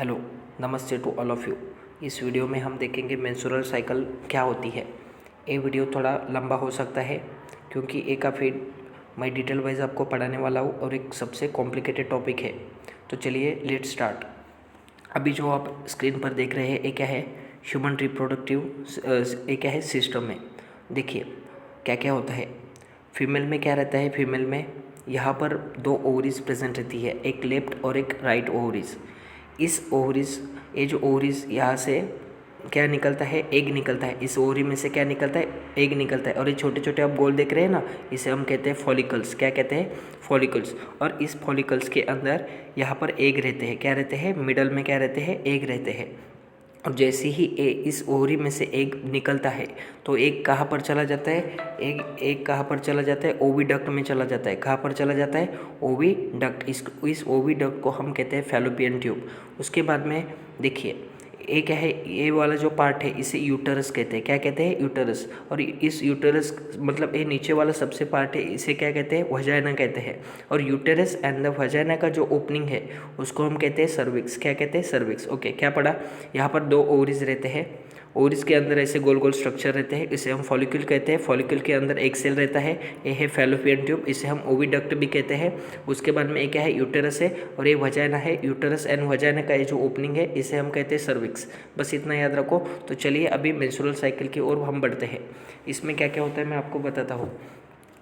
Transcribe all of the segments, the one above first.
Hello, नमस्ते to all of you. इस video में हम देखेंगे मेंस्ट्रुअल साइकिल क्या होती है। ये वीडियो थोड़ा लंबा हो सकता है क्योंकि ये काफ़ी मैं डिटेल वाइज आपको पढ़ाने वाला हूँ और एक सबसे कॉम्प्लिकेटेड टॉपिक है। तो चलिए लेट स्टार्ट। अभी जो आप स्क्रीन पर देख रहे हैं ये क्या है, ह्यूमन रिप्रोडक्टिव ये क्या है सिस्टम में। देखिए क्या क्या होता है। फीमेल में क्या रहता है, फीमेल में यहाँ पर दो ओवरीज प्रेजेंट रहती है, एक लेफ्ट और एक राइट ओवरीज। इस ओवरीज ये जो ओवरीज यहाँ से क्या निकलता है, एग निकलता है। इस ओवरी में से क्या निकलता है, एग निकलता है। और ये छोटे छोटे आप गोल देख रहे हैं ना, इसे हम कहते हैं फॉलिकल्स। क्या कहते हैं, फॉलिकल्स। और इस फॉलिकल्स के अंदर यहाँ पर एग रहते हैं। क्या रहते हैं, मिडल में क्या रहते हैं, एग रहते हैं। और जैसे ही इस ओवरी में से एग निकलता है तो एग कहाँ पर चला जाता है, एग कहाँ पर चला जाता है, ओविडक्ट में चला जाता है। कहाँ पर चला जाता है, ओविडक्ट। इस ओविडक्ट को हम कहते हैं फैलोपियन ट्यूब। उसके बाद में देखिए ये क्या है, ये वाला जो पार्ट है इसे यूटरस कहते हैं। क्या कहते हैं, यूटरस। और इस यूटरस मतलब ये नीचे वाला सबसे पार्ट है, इसे क्या कहते हैं, वजाइना कहते हैं। और यूटरस एंड द वजाइना का जो ओपनिंग है उसको हम कहते हैं सर्विक्स। क्या कहते हैं, सर्विक्स। ओके, क्या पढ़ा, यहाँ पर दो ओवरीज रहते हैं। ओवरीज के अंदर ऐसे गोल गोल स्ट्रक्चर रहते हैं, इसे हम फॉलिक्यूल कहते हैं। फॉलिक्यूल के अंदर एक सेल रहता है, ये है फैलोपियन ट्यूब, इसे हम ओविडक्ट भी कहते हैं। उसके बाद में ये क्या है, यूटेरस है। और ये वजाइना है। यूटेरस एंड वजाइना का ये जो ओपनिंग है इसे हम कहते हैं सर्विक्स। बस इतना याद रखो। तो चलिए अभी मेंस्ट्रुअल साइकिल की ओर हम बढ़ते हैं। इसमें क्या क्या होता है मैं आपको बताता हूँ।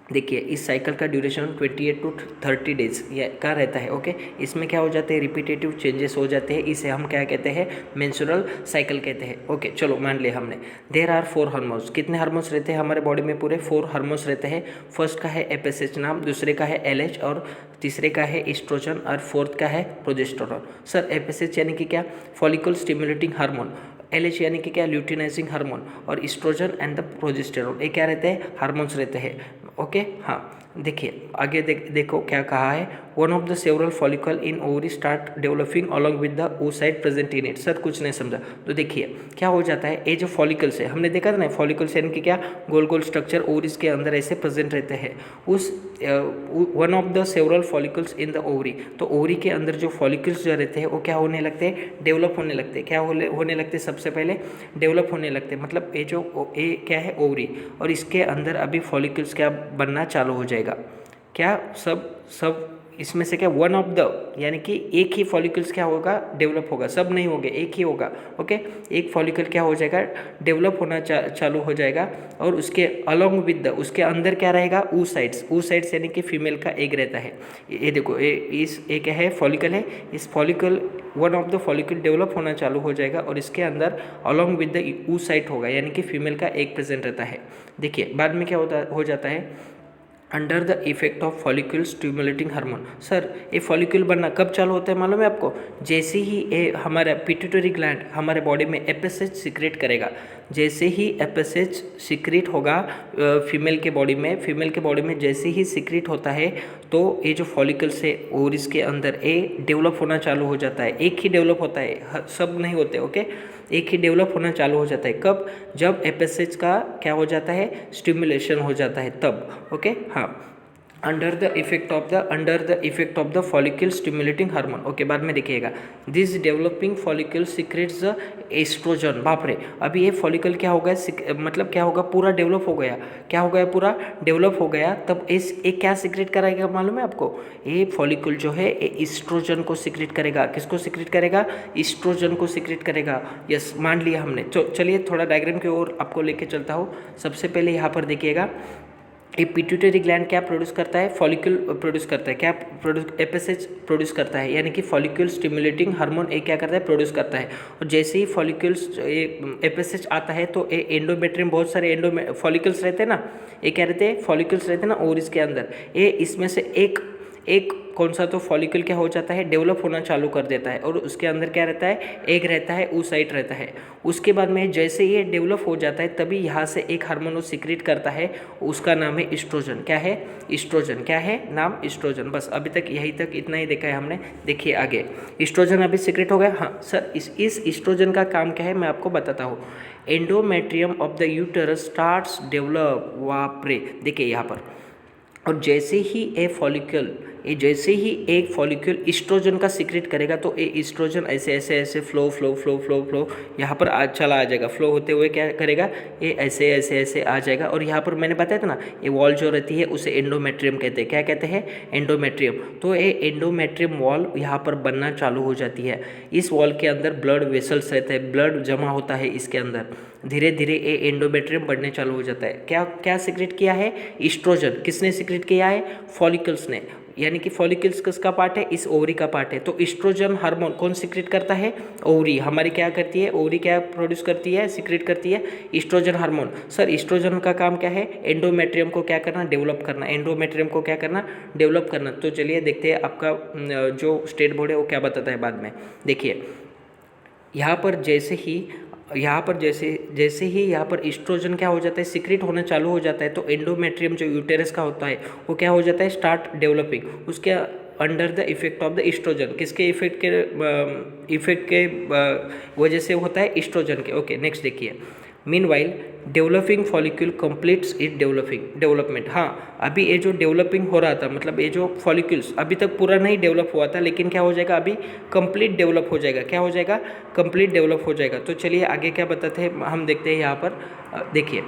देखिए इस साइकिल का ड्यूरेशन 28 टू 30 डेज का रहता है। ओके, इसमें क्या हो जाते हैं, रिपीटेटिव चेंजेस हो जाते हैं। इसे हम क्या कहते हैं, मेंस्ट्रुअल साइकिल कहते हैं। ओके चलो मान लिया हमने। There are 4 hormones. कितने हार्मोन्स रहते हैं हमारे बॉडी में, पूरे 4 हार्मोन्स रहते हैं। फर्स्ट का है एफएसएच नाम, दूसरे का है एलएच, और तीसरे का है एस्ट्रोजन, और फोर्थ का है प्रोजेस्टेरोन। सर एफएसएच यानी कि क्या, फॉलिकल स्टिमुलेटिंग हार्मोन। एलएच यानी कि क्या, ल्यूटिनाइजिंग हार्मोन। और एस्ट्रोजन एंड द प्रोजेस्टेरोन, ये क्या रहते हैं, हार्मोन्स रहते हैं। ओके हाँ, देखिए आगे देखो क्या कहा है। One of the several follicle in ovary start developing along with the oocyte present in it. Sir कुछ नहीं समझा। तो देखिए क्या हो जाता है, ये जो फॉलिकल्स है हमने देखा था ना, फॉलिकल्स यानी कि क्या, गोल गोल स्ट्रक्चर ओवरीज के अंदर ऐसे प्रेजेंट रहते हैं। उस one of the several follicles in the ovary, तो ओवरी के अंदर जो फॉलिकल्स जो रहते हैं वो क्या होने लगते हैं, डेवलप होने लगते हैं। क्या होने लगते हैं, सबसे पहले डेवलप होने लगते हैं। मतलब ये जो ये क्या है, ओवरी, और इसके अंदर अभी फॉलिकल्स क्या बनना चालू हो जाएगा। क्या सब इसमें से क्या, वन ऑफ द यानी कि एक ही फॉलिकल्स क्या होगा, डेवलप होगा। सब नहीं होंगे, एक ही होगा। ओके, एक फॉलिकल क्या हो जाएगा, डेवलप होना चालू हो जाएगा। और उसके अलोंग विद द, उसके अंदर क्या रहेगा, oocytes यानी कि फीमेल का एग रहता है। ये देखो ये क्या है, फॉलिकल है। इस follicle, one of the follicle develop होना चालू हो जाएगा और इसके अंदर अलोंग विद द oocyte होगा, यानी कि फीमेल का एग प्रेजेंट रहता है। देखिए बाद में क्या हो जाता है, under the effect of follicle stimulating hormone. Sir ये फॉलिक्यूल बनना कब चालू होता है मालूम है आपको, जैसे ही ये हमारा पिट्यूटरी ग्लैंड हमारे बॉडी में एफएसएच सीक्रेट करेगा। जैसे ही एफएसएच सीक्रेट होगा फीमेल के बॉडी में जैसे ही सीक्रेट होता है तो ये जो फॉलिकल्स है ओवरीज के अंदर ये डेवलप होना चालू हो जाता है। एक ही डेवलप होता है, सब नहीं होते। ओके, एक ही डेवलप होना चालू हो जाता है। कब, जब एफएसएच का क्या हो जाता है, स्टिमुलेशन हो जाता है तब। ओके हाँ, under the effect of the follicle stimulating hormone. Okay, बाद में देखिएगा, this developing follicle secretes the oestrogen. बाप रे, अभी ये फॉलिकल क्या हो गया, मतलब क्या होगा, पूरा डेवलप हो गया। क्या हो गया, पूरा डेवलप हो गया। तब एक क्या सीक्रेट कराएगा मालूम है आपको, ये फॉलिकल जो है ये एस्ट्रोजन को सीक्रेट करेगा। किसको सीक्रेट करेगा, एस्ट्रोजन को सीक्रेट करेगा। यस, मान लिया हमने। चलिए थोड़ा डायग्राम की ओर आपको लेके चलता हूँ। सबसे पहले यहाँ पर देखिएगा, ये पिट्यूटरी ग्लैंड क्या प्रोड्यूस करता है, फॉलिक्यूल प्रोड्यूस करता है। क्या प्रोड्यूस, एफएसएच प्रोड्यूस करता है, यानी कि फॉलिक्यूल स्टिमुलेटिंग हार्मोन ये क्या करता है, प्रोड्यूस करता है। और जैसे ही फॉलिक्यूल्स एफएसएच आता है तो ये एंडोमेट्रियम, बहुत सारे फॉलिकल्स रहते हैं ना, ये क्या रहते हैं, फॉलिकल्स रहते हैं ना ओवरीज के अंदर। ये इसमें से एक कौन सा, तो फॉलिकल क्या हो जाता है, डेवलप होना चालू कर देता है। और उसके अंदर क्या रहता है, एग रहता है, oocyte रहता है। उसके बाद में जैसे ये डेवलप हो जाता है तभी यहाँ से एक हार्मोन वो सीक्रेट करता है, उसका नाम है एस्ट्रोजन। क्या है, एस्ट्रोजन। क्या है नाम, एस्ट्रोजन। बस अभी तक यही तक इतना ही देखा है हमने। देखिए आगे, एस्ट्रोजन अभी सीक्रेट हो गया। हाँ सर, इस एस्ट्रोजन का काम क्या है मैं आपको बताता हूँ। Endometrium of the uterus starts develop. वापरे, देखिए यहाँ पर, और जैसे ही ए फॉलिकल ये जैसे ही एक फॉलिक्यूल ईस्ट्रोजन का सीक्रेट करेगा तो ये ईस्ट्रोजन ऐसे ऐसे ऐसे फ्लो यहाँ पर चला आ जाएगा। फ्लो होते हुए क्या करेगा, ये ऐसे ऐसे ऐसे आ जाएगा। और यहाँ पर मैंने बताया था ना, ये वॉल जो रहती है उसे एंडोमेट्रियम कहते हैं। क्या कहते हैं? एंडोमेट्रियम। तो ये एंडोमेट्रियम वॉल यहाँ पर बनना चालू हो जाती है। इस वॉल के अंदर ब्लड वेसल्स रहते हैं, ब्लड जमा होता है इसके अंदर। धीरे धीरे ये एंडोमेट्रियम बढ़ने चालू हो जाता है। क्या क्या सीक्रेट किया है? ईस्ट्रोजन। किसने सीक्रेट किया है? फॉलिकल्स ने। यानी कि फॉलिकल्स किसका पार्ट है? इस ओवरी का पार्ट है। तो ईस्ट्रोजन हार्मोन कौन सीक्रेट करता है? ओवरी। हमारी क्या करती है? ओवरी क्या प्रोड्यूस करती है, सीक्रेट करती है? Oestrogen hormone. सर ईस्ट्रोजन का काम क्या है? एंडोमेट्रियम को क्या करना? डेवलप करना। एंडोमेट्रियम को क्या करना? डेवलप करना। तो चलिए देखते हैं आपका जो स्टेट बोर्ड है वो क्या बताता है बाद में। देखिए यहाँ पर जैसे ही यहाँ पर ईस्ट्रोजन क्या हो जाता है? सीक्रेट होना चालू हो जाता है। तो एंडोमेट्रियम जो यूटेरस का होता है वो क्या हो जाता है? Start developing. उसके under the effect of the oestrogen. किसके इफेक्ट के वजह से होता है? ईस्ट्रोजन के। ओके नेक्स्ट देखिए। Meanwhile developing follicle completes it development. हाँ, अभी ये जो डेवलपिंग हो रहा था, मतलब ये जो फॉलिक्यूल्स अभी तक पूरा नहीं डेवलप हुआ था, लेकिन क्या हो जाएगा? अभी कंप्लीट डेवलप हो जाएगा। क्या हो जाएगा? कंप्लीट डेवलप हो जाएगा। तो चलिए आगे क्या बताते हैं हम देखते हैं। यहाँ पर देखिए,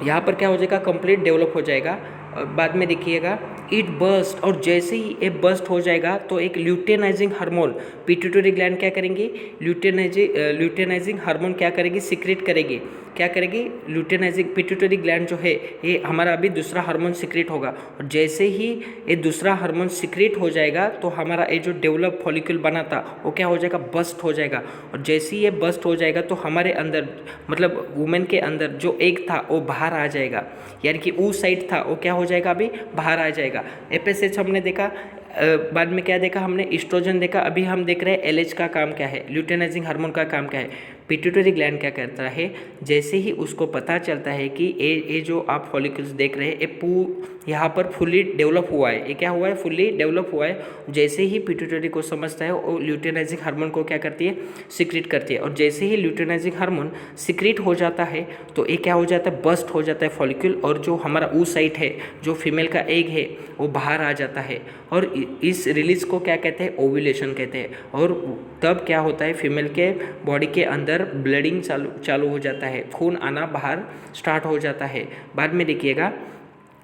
यहाँ पर क्या हो जाएगा? कंप्लीट डेवलप हो जाएगा। बाद में देखिएगा इट बर्स्ट। और जैसे ही ये बर्स्ट हो जाएगा तो एक ल्यूटेनाइजिंग हार्मोन, पिट्यूटरी ग्लैंड क्या करेंगी? ल्यूटेनाइजिंग हार्मोन क्या करेगी? सीक्रेट करेगी। क्या करेगी? ल्यूटेनाइजिंग। पिट्यूटरी ग्लैंड जो है ये हमारा अभी दूसरा हार्मोन सीक्रेट होगा। और जैसे ही ये दूसरा हार्मोन सीक्रेट हो जाएगा तो हमारा ये जो डेवलप फॉलिक्यूल बना था वो क्या हो जाएगा? बस्ट हो जाएगा। और जैसे ही ये बस्ट हो जाएगा तो हमारे अंदर, मतलब वुमेन के अंदर जो एग था वो बाहर आ जाएगा। यानी कि वो साइड था वो क्या हो जाएगा? अभी बाहर आ जाएगा। एफएसएच हमने देखा, बाद में क्या देखा हमने? ईस्ट्रोजन देखा। अभी हम देख रहे हैं एलएच का काम क्या है, ल्यूटेनाइजिंग हार्मोन का काम क्या है। पिट्यूटरी ग्लैंड क्या करता है? जैसे ही उसको पता चलता है कि ये जो आप फॉलिकल्स देख रहे हैं ये यहाँ पर फुल्ली डेवलप हुआ है, ये क्या हुआ है? फुल्ली डेवलप हुआ है। जैसे ही पिट्यूटरी को समझता है वो ल्यूटेनाइजिंग हार्मोन को क्या करती है? सीक्रेट करती है। और जैसे ही ल्यूटेनाइजिंग हार्मोन सीक्रेट हो जाता है तो ये क्या हो जाता है? बस्ट हो जाता है फॉलिक्यूल। और जो हमारा ऊ साइट है, जो फीमेल का एग है, वो बाहर आ जाता है। और इस रिलीज को क्या कहते हैं? ओव्यूलेशन कहते हैं। और तब क्या होता है? फीमेल के बॉडी के अंदर ब्लडिंग चालू हो जाता है, खून आना बाहर स्टार्ट हो जाता है। बाद में देखिएगा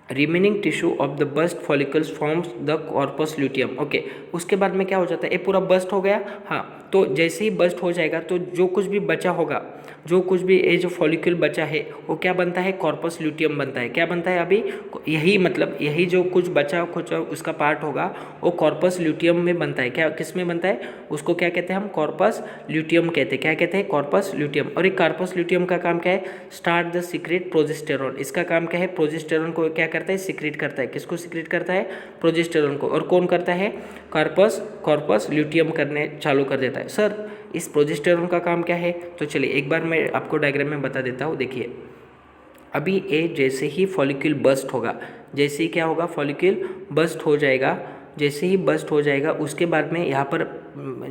remaining tissue of the burst follicles forms the corpus luteum. Okay, उसके बाद में क्या हो जाता है? ये पूरा बस्ट हो गया। हाँ, तो जैसे ही बस्ट हो जाएगा तो जो कुछ भी बचा होगा, जो कुछ भी ये जो फॉलिक्यूल बचा है वो क्या बनता है? कॉर्पस ल्यूटियम बनता है। क्या बनता है? अभी यही, मतलब यही जो कुछ बचा कुछ उसका पार्ट होगा वो कॉर्पस ल्यूटियम में बनता है। क्या, किस में बनता है? उसको क्या कहते हैं हम? कॉर्पस ल्यूटियम कहते हैं। क्या कहते हैं? Corpus luteum. और एक कॉर्पस ल्यूटियम का काम क्या है? Start the secret progesterone. इसका काम क्या है? प्रोजेस्टेरॉन को क्या करता है? सीक्रेट करता है। किसको सीक्रेट करता है? प्रोजेस्टेरॉन को। और कौन करता है? कॉर्पस ल्यूटियम करने चालू कर देता है। सर इस प्रोजेस्टेरॉन का काम क्या है? तो चलिए एक बार मैं आपको डायग्राम में बता देता हूँ। देखिए अभी ये जैसे ही फॉलिक्यूल बस्ट होगा, जैसे ही क्या होगा? फॉलिक्यूल बस्ट हो जाएगा। जैसे ही बस्ट हो जाएगा उसके बाद में यहाँ पर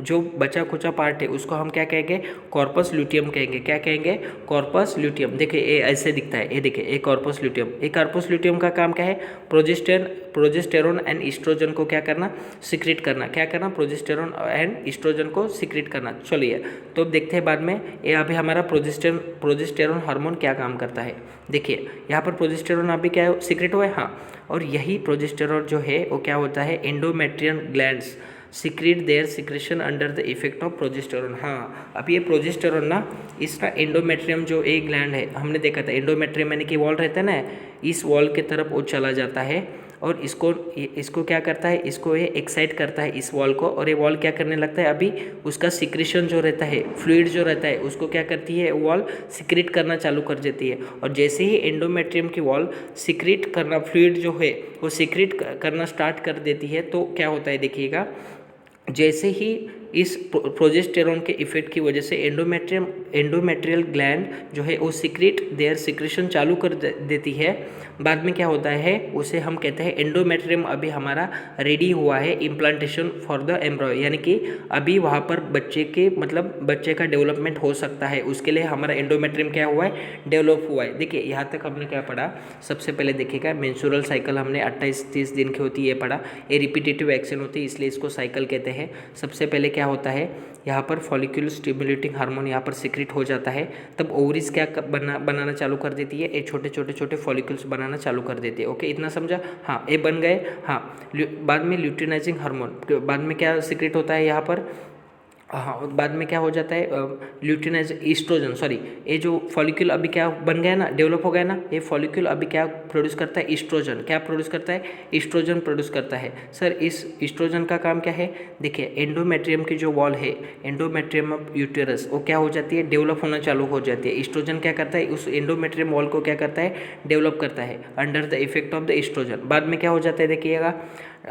जो बचा खुचा पार्ट है उसको हम क्या कहेंगे? कॉर्पस ल्यूटियम कहेंगे। क्या कहेंगे? Corpus luteum. देखिए ये ऐसे दिखता है, ये देखिए ये कॉर्पस ल्यूटियम। ये कॉर्पस ल्यूटियम का काम क्या है? प्रोजेस्टेरॉन एंड ईस्ट्रोजन को क्या करना? सीक्रेट करना। क्या करना? प्रोजेस्टेरॉन एंड ईस्ट्रोजन को सीक्रेट करना। चलिए तो अब देखते हैं बाद में ये अभी हमारा प्रोजेस्टेरॉन हार्मोन क्या काम करता है। देखिए यहाँ पर प्रोजेस्टेरॉन अभी क्या है? सीक्रेट हुआ है। हाँ, और यही प्रोजेस्टेरॉन जो है वो क्या होता है? Endometrial glands secrete their secretion under the effect of progesterone. हाँ, अब ये प्रोजेस्टेरॉन ना, इसका एंडोमेट्रियम जो एक ग्लैंड है हमने देखा था, एंडोमेट्रियम यानी कि वॉल रहता है ना, इस वॉल के तरफ वो चला जाता है और इसको क्या करता है? इसको ये एक्साइट करता है इस वॉल को। और ये वॉल क्या करने लगता है? अभी उसका सिक्रेशन जो रहता है, फ्लूइड जो रहता है, उसको क्या करती है? वॉल सिक्रेट करना चालू कर देती है। और जैसे ही एंडोमेट्रियम की वॉल सिक्रेट करना, फ्लूइड जो है वो सिक्रेट करना स्टार्ट कर देती है तो क्या होता है? देखिएगा जैसे ही इस प्रोजेस्टेरॉन के इफेक्ट की वजह से एंडोमेट्रियल ग्लैंड जो है वो देयर सिक्रेशन चालू कर देती है। बाद में क्या होता है, उसे हम कहते हैं एंडोमेट्रियम अभी हमारा रेडी हुआ है इम्प्लांटेशन फॉर द एम्ब्रॉय, यानी कि अभी वहाँ पर बच्चे का डेवलपमेंट हो सकता है, उसके लिए हमारा एंडोमेट्रियम क्या हुआ है, डेवलप हुआ है। देखिए यहाँ तक हमने क्या पढ़ा, सबसे पहले देखिएगा मेंस्ट्रुअल साइकिल हमने 28-30 दिन की होती है पढ़ा। ये रिपीटेटिव एक्शन होती है इसलिए इसको साइकिल कहते हैं। सबसे पहले क्या होता है, यहाँ पर फॉलिक्यूल स्टिमुलेटिंग हार्मोन यहाँ पर सीक्रेट हो जाता है, तब ओवरीज क्या बनाना चालू कर देती है, ये छोटे फॉलिक्यूल्स बनाना चालू कर देती है। ओके, इतना समझा? हाँ, ये बन गए। हाँ, बाद में ल्यूटिनाइजिंग हार्मोन, बाद में क्या सीक्रेट होता है यहाँ पर, हाँ, बाद में क्या हो जाता है, ल्यूटिनाइज ईस्ट्रोजन, सॉरी, ये जो फॉलिक्यूल अभी क्या बन गया ना, डेवलप हो गया ना, ये फॉलिक्यूल अभी क्या प्रोड्यूस करता है, ईस्ट्रोजन। क्या प्रोड्यूस करता है, ईस्ट्रोजन प्रोड्यूस करता है। सर इस ईस्ट्रोजन का काम क्या है, देखिए एंडोमेट्रियम की जो वॉल है, एंडोमेट्रियम ऑफ यूटेरस, वो क्या हो जाती है, डेवलप होना चालू हो जाती है। ईस्ट्रोजन क्या करता है, उस एंडोमेट्रियम वॉल को क्या करता है, डेवलप करता है under the effect of the oestrogen. बाद में क्या हो जाता है, देखिएगा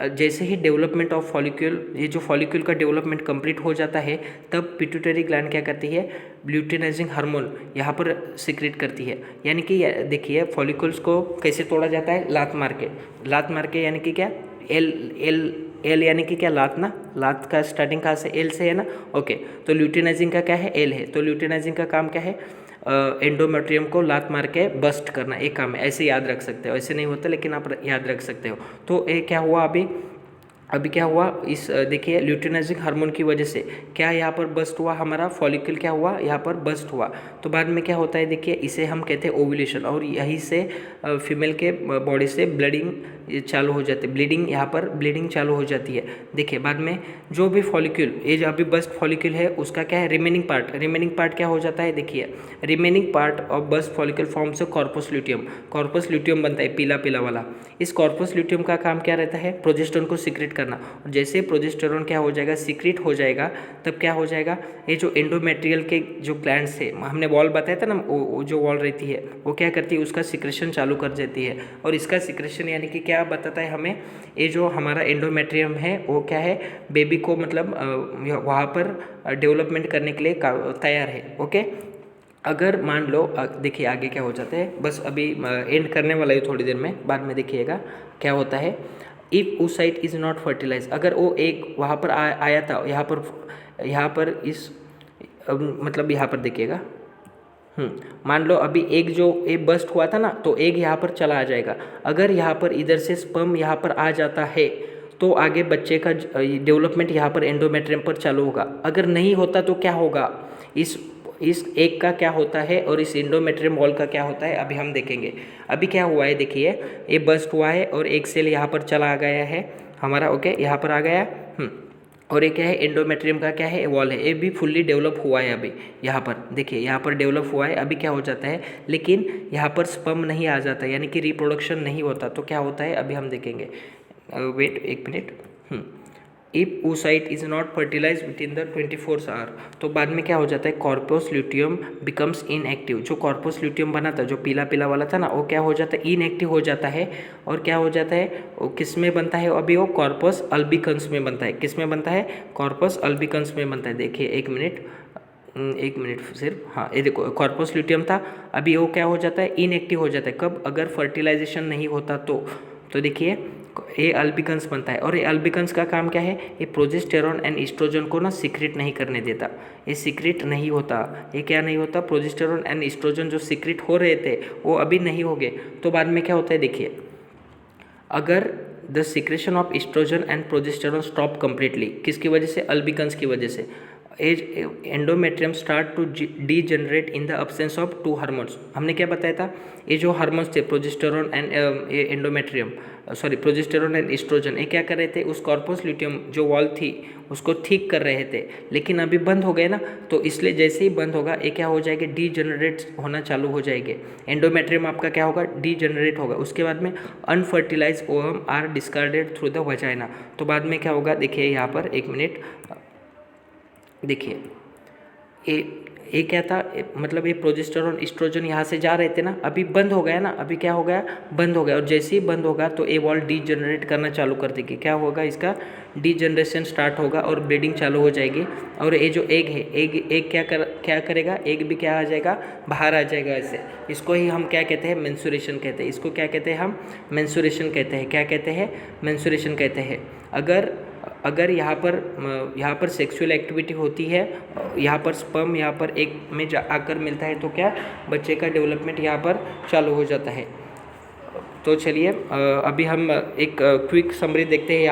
जैसे ही डेवलपमेंट ऑफ फॉलिक्यूल, ये जो फॉलिक्यूल का डेवलपमेंट कंप्लीट हो जाता है, तब पिट्यूटरी ग्लैंड क्या करती है, ल्यूटिनाइजिंग हार्मोन यहाँ पर सीक्रेट करती है। यानी कि देखिए फॉलिक्यूल्स को कैसे तोड़ा जाता है, लात मार के, यानी कि क्या, एल यानी कि क्या, लात ना, लात का स्टार्टिंग कहाँ से, एल से है ना। ओके, तो ल्यूटिनाइजिंग का क्या है, एल है, तो ल्यूटिनाइजिंग का काम क्या है, एंडोमेट्रियम को लात मार के बस्ट करना, एक काम है। ऐसे याद रख सकते हो, ऐसे नहीं होता लेकिन आप याद रख सकते हो। तो ये क्या हुआ अभी क्या हुआ, इस देखिए ल्यूटिनाइजिंग हार्मोन की वजह से क्या यहाँ पर बस्ट हुआ, हमारा फॉलिकल क्या हुआ, यहाँ पर बस्ट हुआ। तो बाद में क्या होता है, देखिए इसे हम कहते हैं ओव्यूलेशन, और यहीं से फीमेल के बॉडी से ब्लीडिंग चालू हो जाती है, यहाँ पर ब्लीडिंग चालू हो जाती है। देखिए बाद में जो भी फॉलिक्यूल, ये जो अभी बस्ट फॉलिक्यूल है, उसका क्या है, रिमेनिंग पार्ट क्या हो जाता है, देखिए remaining part of burst follicle form से कॉर्पस ल्यूटियम बनता है, पीला वाला। इस कॉर्पस ल्यूटियम का काम क्या रहता है, प्रोजेस्टेरोन को सीक्रेट करना। और जैसे प्रोजेस्टेरोन क्या हो जाएगा, सीक्रेट हो जाएगा, तब क्या हो जाएगा, ये जो एंडोमेट्रियल के जो ग्लैंड्स है, हमने वॉल बताया था ना, वो जो वॉल रहती है वो क्या करती है, उसका सिक्रेशन चालू कर देती है। और इसका सिक्रेशन यानी कि क्या बताता है हमें, ये जो हमारा एंडोमेट्रियम है वो क्या है, बेबी को वहाँ पर डेवलपमेंट करने के लिए तैयार है। ओके, अगर मान लो देखिए आगे क्या हो जाता है, बस अभी एंड करने वाला है थोड़ी देर में, बाद में देखिएगा क्या होता है। If oocyte is not fertilise, अगर वो एक वहाँ पर आया था, यहाँ पर इस यहाँ पर देखिएगा, मान लो अभी एग जो एग बस्ट हुआ था ना, तो एग यहाँ पर चला आ जाएगा। अगर यहाँ पर इधर से स्पर्म यहाँ पर आ जाता है तो आगे बच्चे का डेवलपमेंट यहाँ पर एंडोमेट्रियम पर चालू होगा। अगर नहीं होता तो क्या होगा, इस एग का क्या होता है और इस एंडोमेट्रियम वॉल का क्या होता है, अभी हम देखेंगे। अभी क्या हुआ है, देखिए ये बस्ट हुआ है और एक सेल यहाँ पर चला आ गया है हमारा। ओके, यहाँ पर आ गया, और ये क्या है, एंडोमेट्रियम का क्या है, वॉल है, ये भी फुल्ली डेवलप हुआ है। अभी यहाँ पर देखिए, यहाँ पर डेवलप हुआ है। अभी क्या हो जाता है, लेकिन यहाँ पर स्पर्म नहीं आ जाता, यानी कि रिप्रोडक्शन नहीं होता, तो क्या होता है अभी हम देखेंगे। वेट एक मिनट। If oocyte is not fertilise within the 24 hour, तो बाद में क्या हो जाता है, कॉर्पस ल्यूटियम बिकम्स इनएक्टिव। जो कॉर्पस ल्यूटियम बना था, जो पीला वाला था ना, वो क्या हो जाता है, इनएक्टिव हो जाता है। और क्या हो जाता है, वो किस में बनता है, अभी वो कॉर्पस अल्बिकन्स में बनता है। किस में बनता है, कॉर्पस अल्बिकन्स में बनता है। देखिए एक मिनट सिर्फ, हाँ ये देखो, कॉर्पस ल्यूटियम था, अभी वो क्या हो जाता है, इनएक्टिव हो जाता है। कब, अगर फर्टिलाइजेशन नहीं होता तो देखिए ये अल्बिकन्स बनता है। और ये अल्बिकन्स का काम क्या है, ये प्रोजेस्टेरॉन एंड ईस्ट्रोजन को ना सीक्रेट नहीं करने देता। ये सीक्रेट नहीं होता, ये क्या नहीं होता, प्रोजेस्टेरॉन एंड ईस्ट्रोजन जो सीक्रेट हो रहे थे वो अभी नहीं हो गए। तो बाद में क्या होता है, देखिए अगर the secretion of oestrogen and progesterone stop completely, किसकी वजह से, अल्बिकन्स की वजह से, endometrium start to degenerate in the absence of 2 hormones. हमने क्या बताया था, ये जो हार्मोन्स थे प्रोजेस्टेरॉन एंड ईस्ट्रोजन, ये क्या कर रहे थे, उस कॉर्पस ल्यूटियम जो वॉल थी उसको ठीक कर रहे थे, लेकिन अभी बंद हो गए ना, तो इसलिए जैसे ही बंद होगा ये क्या हो जाएगा, डीजनरेट होना चालू हो जाएंगे। एंडोमेट्रियम आपका क्या होगा, डीजनरेट होगा। उसके बाद में unfertilise ovum are discarded through the vagina. तो बाद में क्या होगा, देखिए यहाँ पर एक मिनट, देखिए ये क्या था, मतलब ये प्रोजेस्टेरॉन एस्ट्रोजन यहाँ से जा रहे थे ना, अभी बंद हो गया ना, अभी क्या हो गया, बंद हो गया। और जैसे ही बंद होगा तो ये वॉल डीजनरेट करना चालू कर देगी। क्या होगा, इसका डीजनरेशन स्टार्ट होगा और ब्लीडिंग चालू हो जाएगी। और ये जो एग है, एग क्या करेगा, एग भी क्या आ जाएगा, बाहर आ जाएगा ऐसे। इसको ही हम क्या कहते हैं, मेंस्ट्रुएशन कहते हैं। इसको क्या कहते हैं हम, मेंस्ट्रुएशन कहते हैं। क्या कहते हैं, मेंस्ट्रुएशन कहते हैं। अगर यहाँ पर सेक्सुअल एक्टिविटी होती है, यहाँ पर स्पर्म यहाँ पर एक में आकर मिलता है, तो क्या बच्चे का डेवलपमेंट यहाँ पर चालू हो जाता है। तो चलिए अभी हम एक क्विक समरी देखते हैं।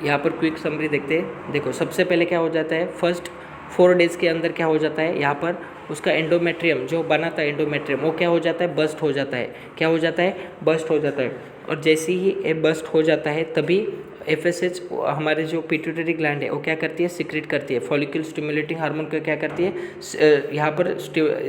यहाँ पर क्विक समरी देखते हैं। देखो, सबसे पहले क्या हो जाता है, फर्स्ट 4 डेज़ के अंदर क्या हो जाता है, यहाँ पर उसका एंडोमेट्रियम जो बना था, एंडोमेट्रियम वो क्या हो जाता है, बस्ट हो जाता है। क्या हो जाता है, बस्ट हो जाता है। और जैसे ही ये बस्ट हो जाता है तभी FSH हमारे जो पिट्यूटरी ग्लैंड है वो क्या करती है, सिक्रेट करती है। फॉलिकल स्टिमुलेटिंग हार्मोन को क्या करती है, यहाँ पर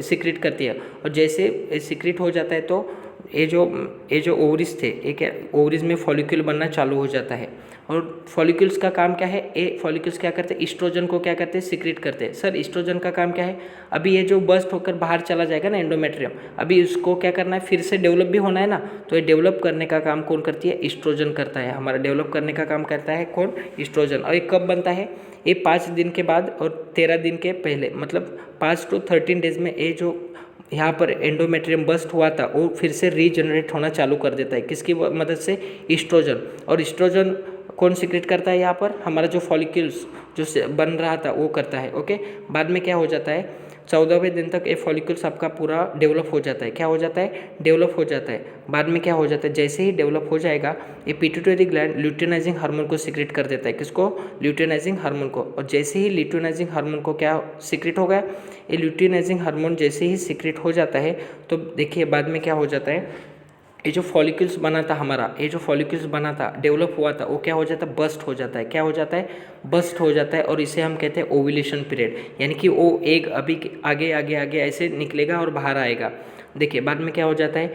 सिक्रेट करती है। और जैसे सिक्रेट हो जाता है तो ये जो ओवरीज थे, ये क्या, ओवरीज में फॉलिक्यूल बनना चालू हो जाता है। और फॉलिक्यूल्स का काम क्या है, ये फॉलिक्यूल्स क्या करते हैं, ईस्ट्रोजन को क्या करते हैं, सिक्रेट करते हैं। सर ईस्ट्रोजन का काम क्या है, अभी ये जो बस्ट होकर बाहर चला जाएगा ना एंडोमेट्रियम, अभी उसको क्या करना है, फिर से डेवलप भी होना है ना, तो ये डेवलप करने का काम कौन करती है, ईस्ट्रोजन करता है। हमारा डेवलप करने का काम करता है कौन, ईस्ट्रोजन। और ये कब बनता है, ये 5 दिन के बाद और 13 दिन के पहले, मतलब 5 to 13 डेज में ये जो यहाँ पर एंडोमेट्रियम बस्ट हुआ था वो फिर से रीजनरेट होना चालू कर देता है। किसकी मदद से, ईस्ट्रोजन। और ईस्ट्रोजन कौन सीक्रेट करता है, यहाँ पर हमारा जो फॉलिक्यूल्स जो बन रहा था वो करता है। ओके, बाद में क्या हो जाता है, 14वें दिन तक ये फॉलिक्यूल्स आपका पूरा डेवलप हो जाता है। क्या हो जाता है, डेवलप हो जाता है। बाद में क्या हो जाता है, जैसे ही डेवलप हो जाएगा ये पिट्यूटरी ग्लैंड ल्यूटिनाइजिंग हार्मोन को सीक्रेट कर देता है। किसको, ल्यूटिनाइजिंग हार्मोन को। और जैसे ही ल्यूटिनाइजिंग हार्मोन को क्या सीक्रेट हो गया, ये ल्यूटिनाइजिंग हार्मोन जैसे ही सीक्रेट हो जाता है तो देखिए बाद में क्या हो जाता है, ये जो फॉलिक्यूल्स बना था हमारा, ये जो फॉलिक्यूल्स बना था, डेवलप हुआ था, वो क्या हो जाता है, बस्ट हो जाता है। क्या हो जाता है, बस्ट हो जाता है। और इसे हम कहते हैं ओव्यूलेशन पीरियड, यानी कि वो एग अभी आगे आगे आगे ऐसे निकलेगा और बाहर आएगा। देखिए बाद में क्या हो जाता है,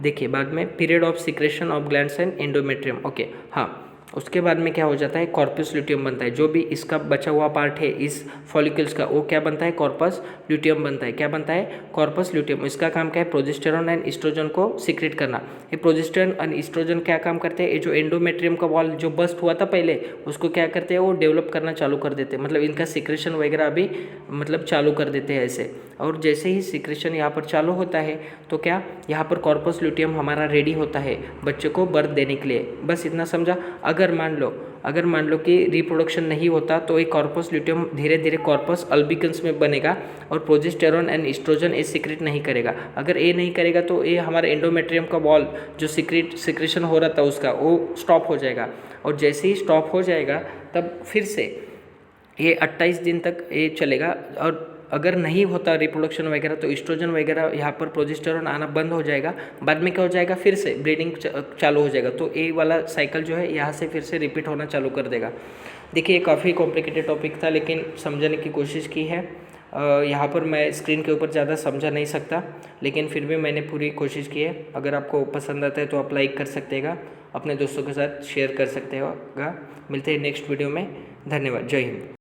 देखिए बाद में period of secretion of glands and endometrium. Okay, हाँ, उसके बाद में क्या हो जाता है, कॉर्पस ल्यूटियम बनता है। जो भी इसका बचा हुआ पार्ट है इस फॉलिकल्स का, वो क्या बनता है, कॉर्पस ल्यूटियम बनता है। क्या बनता है, कॉर्पस ल्यूटियम। इसका काम क्या है, प्रोजेस्टेरॉन एंड एस्ट्रोजन को सीक्रेट करना। ये प्रोजेस्टेरॉन एंड एस्ट्रोजन क्या काम करते हैं, ये जो एंडोमेट्रियम का वॉल जो बस्ट हुआ था पहले, उसको क्या करते हैं, वो डेवलप करना चालू कर देते हैं। मतलब इनका सिक्रेशन वगैरह अभी मतलब चालू कर देते हैं ऐसे। और जैसे ही सिक्रेशन यहाँ पर चालू होता है तो क्या, यहाँ पर कॉर्पस ल्यूटियम हमारा रेडी होता है बच्चे को बर्थ देने के लिए। बस इतना समझा। अगर मान लो कि रिप्रोडक्शन नहीं होता तो ये कॉर्पस ल्यूटियम धीरे धीरे कॉर्पस अल्बिकन्स में बनेगा और प्रोजेस्टेरॉन एंड एस्ट्रोजन ये सीक्रेट नहीं करेगा। अगर ये नहीं करेगा तो ये हमारे एंडोमेट्रियम का वॉल जो सिक्रेशन हो रहा था उसका, वो स्टॉप हो जाएगा। और जैसे ही स्टॉप हो जाएगा तब फिर से ये 28 दिन तक ये चलेगा। और अगर नहीं होता रिप्रोडक्शन वगैरह तो एस्ट्रोजन वगैरह यहाँ पर प्रोजेस्टेरॉन आना बंद हो जाएगा। बाद में क्या हो जाएगा, फिर से ब्लीडिंग चालू हो जाएगा। तो ये वाला साइकिल जो है यहाँ से फिर से रिपीट होना चालू कर देगा। देखिए ये काफ़ी कॉम्प्लिकेटेड टॉपिक था लेकिन समझने की कोशिश की है। यहाँ पर मैं स्क्रीन के ऊपर ज़्यादा समझा नहीं सकता लेकिन फिर भी मैंने पूरी कोशिश की है। अगर आपको पसंद आता है तो आप लाइक कर सकतेगा, अपने दोस्तों के साथ शेयर कर सकते होगा। मिलते हैं नेक्स्ट वीडियो में। धन्यवाद। जय हिंद।